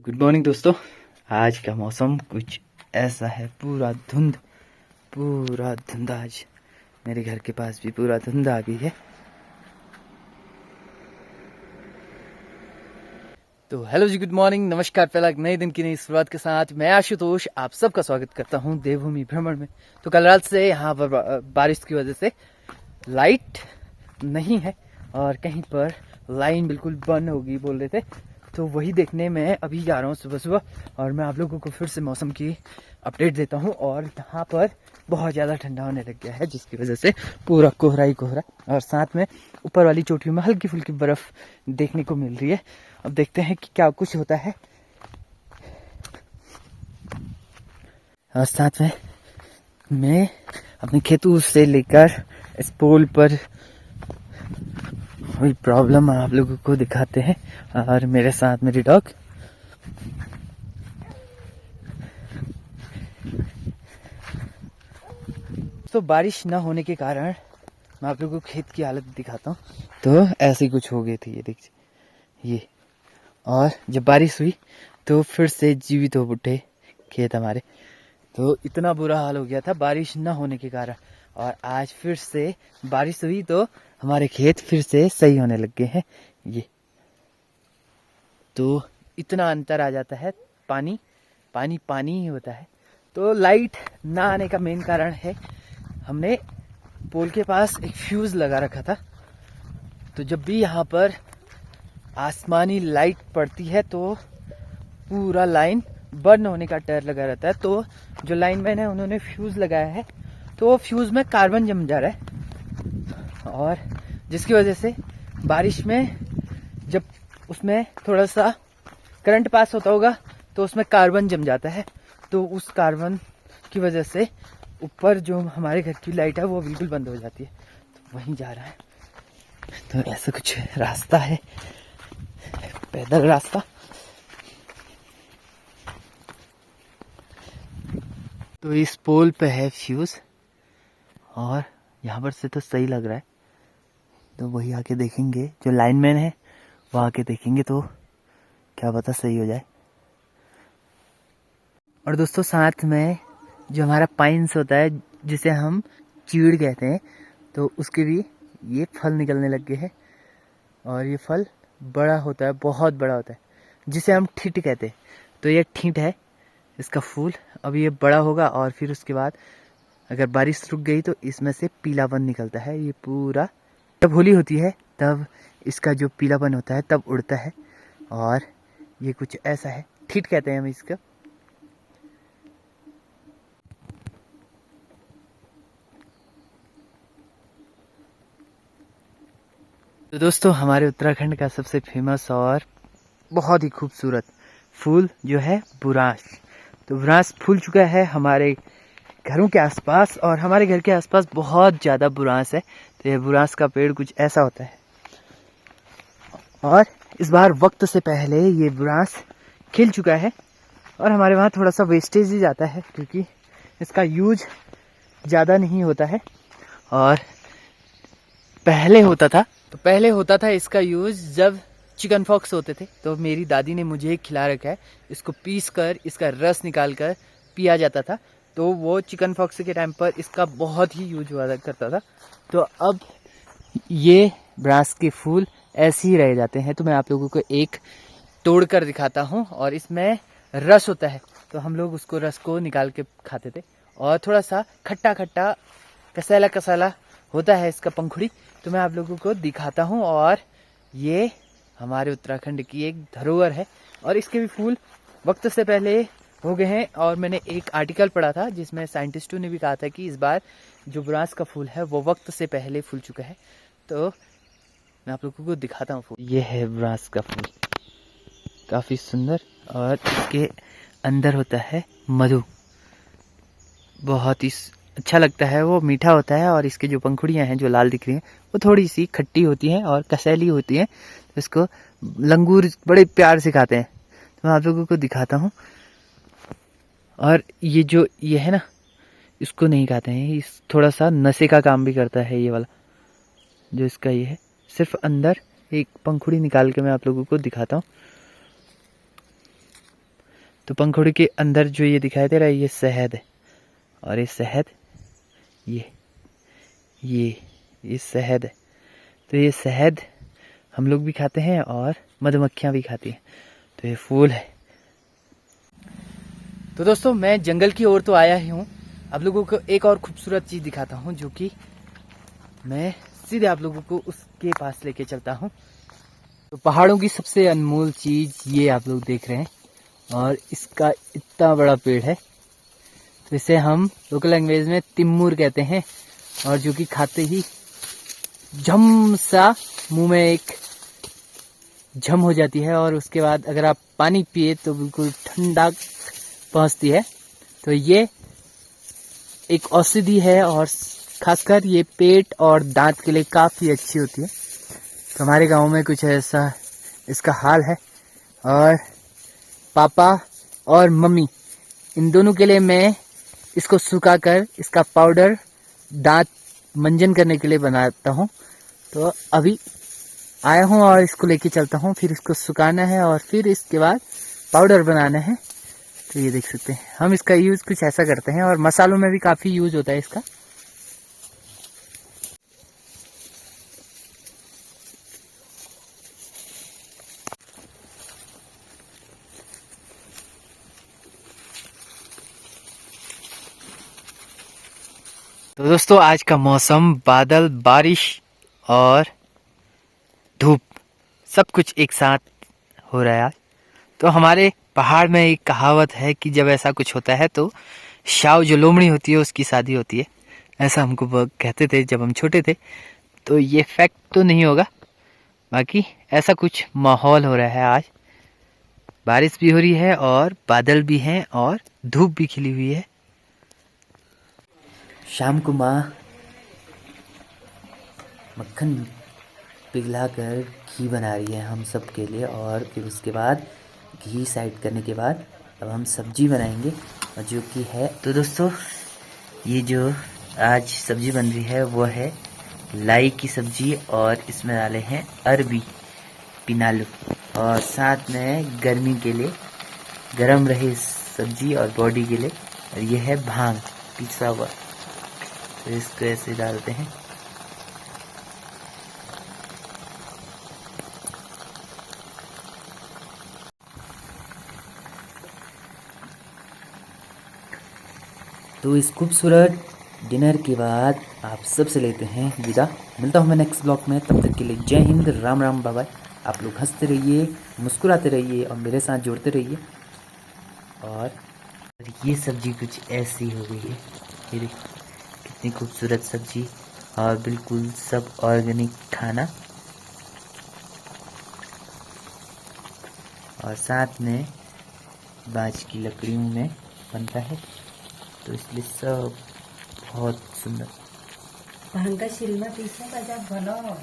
Good morning दोस्तों। आज का मौसम कुछ ऐसा है, पूरा धुंध। आज मेरे घर के पास भी पूरा धुंध आ गई है। तो हेलो जी, गुड मॉर्निंग, नमस्कार। पहला एक नए दिन की नई शुरुआत के साथ मैं आशुतोष आप सबका स्वागत करता हूं देवभूमि भ्रमण में। तो कल रात से यहाँ पर बारिश की वजह से लाइट नहीं है और कहीं पर लाइन बिल्कुल बंद होगी बोल रहे थे, तो वही देखने में अभी जा रहा हूँ सुबह सुबह। और मैं आप लोगों को फिर से मौसम की अपडेट देता हूँ। और यहाँ पर बहुत ज़्यादा ठंडा होने लग गया है, जिसकी वजह से पूरा कोहरा ही कोहरा, और साथ में ऊपर वाली चोटियों में हल्की फुल्की बर्फ़ देखने को मिल रही है। अब देखते हैं कि क्या कुछ होता है। और साथ में मैं अपने खेतों से लेकर इस पोल पर वही प्रॉब्लम आप लोगों को दिखाते हैं। और मेरे साथ मेरी डॉग। तो बारिश ना होने के कारण मैं आप लोगों को खेत की हालत दिखाता हूँ। तो ऐसी कुछ हो गई थी, ये देखिए ये। और जब बारिश हुई तो फिर से जीवित हो उठे खेत हमारे। तो इतना बुरा हाल हो गया था बारिश ना होने के कारण। और आज फिर से बारिश हुई तो हमारे खेत फिर से सही होने लग गए हैं। ये तो इतना अंतर आ जाता है, पानी पानी पानी ही होता है। तो लाइट ना आने का मेन कारण है, हमने पोल के पास एक फ्यूज लगा रखा था। तो जब भी यहाँ पर आसमानी लाइट पड़ती है तो पूरा लाइन बर्न होने का डर लगा रहता है। तो जो लाइनमैन है उन्होंने फ्यूज लगाया है, तो वो फ्यूज में कार्बन जम जा रहा है, और जिसकी वजह से बारिश में जब उसमें थोड़ा सा करंट पास होता होगा तो उसमें कार्बन जम जाता है। तो उस कार्बन की वजह से ऊपर जो हमारे घर की लाइट है वो बिल्कुल बंद हो जाती है। तो वहीं जा रहा है। तो ऐसा कुछ रास्ता है, पैदल रास्ता। तो इस पोल पे है फ्यूज, और यहाँ पर से तो सही लग रहा है। तो वही आके देखेंगे, जो लाइनमैन है वो आके देखेंगे तो क्या पता सही हो जाए। और दोस्तों साथ में जो हमारा पाइन्स होता है, जिसे हम चीड़ कहते हैं, तो उसके भी ये फल निकलने लग गए हैं। और ये फल बड़ा होता है, बहुत बड़ा होता है, जिसे हम ठीट कहते हैं। तो ये ठीट है इसका फूल। अब ये बड़ा होगा और फिर उसके बाद अगर बारिश रुक गई तो इसमें से पीलापन निकलता है। ये पूरा जब होली होती है तब इसका जो पीलापन होता है तब उड़ता है। और ये कुछ ऐसा है, ठीट कहते हैं हम इसका। तो दोस्तों हमारे उत्तराखंड का सबसे फेमस और बहुत ही खूबसूरत फूल जो है बुरांश। तो बुरांश फूल चुका है हमारे घरों के आसपास, और हमारे घर के आसपास बहुत ज़्यादा बुरांश है। तो ये बुरांश का पेड़ कुछ ऐसा होता है। और इस बार वक्त से पहले ये बुरांश खिल चुका है, और हमारे वहाँ थोड़ा सा वेस्टेज ही जाता है क्योंकि इसका यूज ज़्यादा नहीं होता है। और पहले होता था इसका यूज जब चिकन फॉक्स होते थे, तो मेरी दादी ने मुझे खिला रखा है। इसको पीस कर इसका रस निकाल कर पिया जाता था। तो वो चिकन फॉक्स के टाइम पर इसका बहुत ही यूज हुआ करता था। तो अब ये ब्रास के फूल ऐसे ही रह जाते हैं। तो मैं आप लोगों को एक तोड़ कर दिखाता हूँ, और इसमें रस होता है। तो हम लोग उसको रस को निकाल के खाते थे, और थोड़ा सा खट्टा खट्टा कसाला कसाला होता है इसका पंखुड़ी। तो मैं आप लोगों को दिखाता हूँ। और ये हमारे उत्तराखंड की एक धरोहर है, और इसके भी फूल वक्त से पहले हो गए हैं। और मैंने एक आर्टिकल पढ़ा था जिसमें साइंटिस्टों ने भी कहा था कि इस बार जो बुरांश का फूल है वो वक्त से पहले फूल चुका है। तो मैं आप लोगों को दिखाता हूँ फूल। ये है बुरांश का फूल, काफ़ी सुंदर, और इसके अंदर होता है मधु। बहुत ही अच्छा लगता है, वो मीठा होता है। और इसके जो पंखुड़ियाँ हैं जो लाल दिख रही हैं वो थोड़ी सी खट्टी होती हैं और कसैली होती हैं। तो इसको लंगूर बड़े प्यार से खाते हैं। तो मैं आप लोगों को दिखाता हूँ। और ये है ना, इसको नहीं खाते हैं। इस थोड़ा सा नशे का काम भी करता है ये वाला जो इसका ये है। सिर्फ अंदर एक पंखुड़ी निकाल के मैं आप लोगों को दिखाता हूँ। तो पंखुड़ी के अंदर जो ये दिखाई दे रहा है ये शहद है, और ये शहद ये शहद है। तो ये शहद हम लोग भी खाते हैं और मधुमक्खियाँ भी खाती हैं। तो ये फूल है। तो दोस्तों मैं जंगल की ओर तो आया ही हूँ, आप लोगों को एक और खूबसूरत चीज़ दिखाता हूँ, जो कि मैं सीधे आप लोगों को उसके पास लेके चलता हूँ। तो पहाड़ों की सबसे अनमोल चीज़ ये आप लोग देख रहे हैं, और इसका इतना बड़ा पेड़ है। तो इसे हम लोकल लैंग्वेज में तिम्मुर कहते हैं, और जो कि खाते ही झम सा मुंह में एक झम हो जाती है, और उसके बाद अगर आप पानी पिए तो बिल्कुल ठंडा पहुंचती है। तो ये एक औषधि है, और खासकर ये पेट और दांत के लिए काफ़ी अच्छी होती है। तो हमारे गांव में कुछ ऐसा इसका हाल है, और पापा और मम्मी इन दोनों के लिए मैं इसको सुखाकर इसका पाउडर दांत मंजन करने के लिए बनाता हूँ। तो अभी आया हूँ और इसको लेके चलता हूँ, फिर इसको सुखाना है और फिर इसके बाद पाउडर बनाना है। तो ये देख सकते हैं हम इसका यूज़ कुछ ऐसा करते हैं, और मसालों में भी काफ़ी यूज़ होता है इसका। तो दोस्तों आज का मौसम बादल, बारिश और धूप सब कुछ एक साथ हो रहा है आज। तो हमारे पहाड़ में एक कहावत है कि जब ऐसा कुछ होता है तो शाव जो लोमड़ी होती है उसकी शादी होती है, ऐसा हमको कहते थे जब हम छोटे थे। तो ये फैक्ट तो नहीं होगा, बाकी ऐसा कुछ माहौल हो रहा है आज। बारिश भी हो रही है और बादल भी हैं और धूप भी खिली हुई है। शाम को माँ मक्खन पिघलाकर घी बना रही है हम सब के लिए, और फिर उसके बाद घी साइड करने के बाद अब हम सब्जी बनाएंगे, और जो कि है। तो दोस्तों ये जो आज सब्जी बन रही है वो है लाई की सब्जी, और इसमें डाले हैं अरबी पिनालू, और साथ में गर्मी के लिए गरम रहे सब्जी और बॉडी के लिए। और ये है भांग पिसा हुआ, तो इसको ऐसे डालते हैं। तो इस खूबसूरत डिनर के बाद आप सबसे लेते हैं विदा। मिलता हूँ मैं नेक्स्ट ब्लॉग में, तब तक के लिए जय हिंद, राम राम, बाय बाय। आप लोग हंसते रहिए, मुस्कुराते रहिए और मेरे साथ जुड़ते रहिए। और ये सब्जी कुछ ऐसी हो गई है, ये देखो कितनी खूबसूरत सब्जी, और बिल्कुल सब ऑर्गेनिक खाना, और साथ में बाज की लकड़ियों में बनता है, तो इसलिए सब बहुत सुंदर। भांग का शिलमा पीछे का जब भलो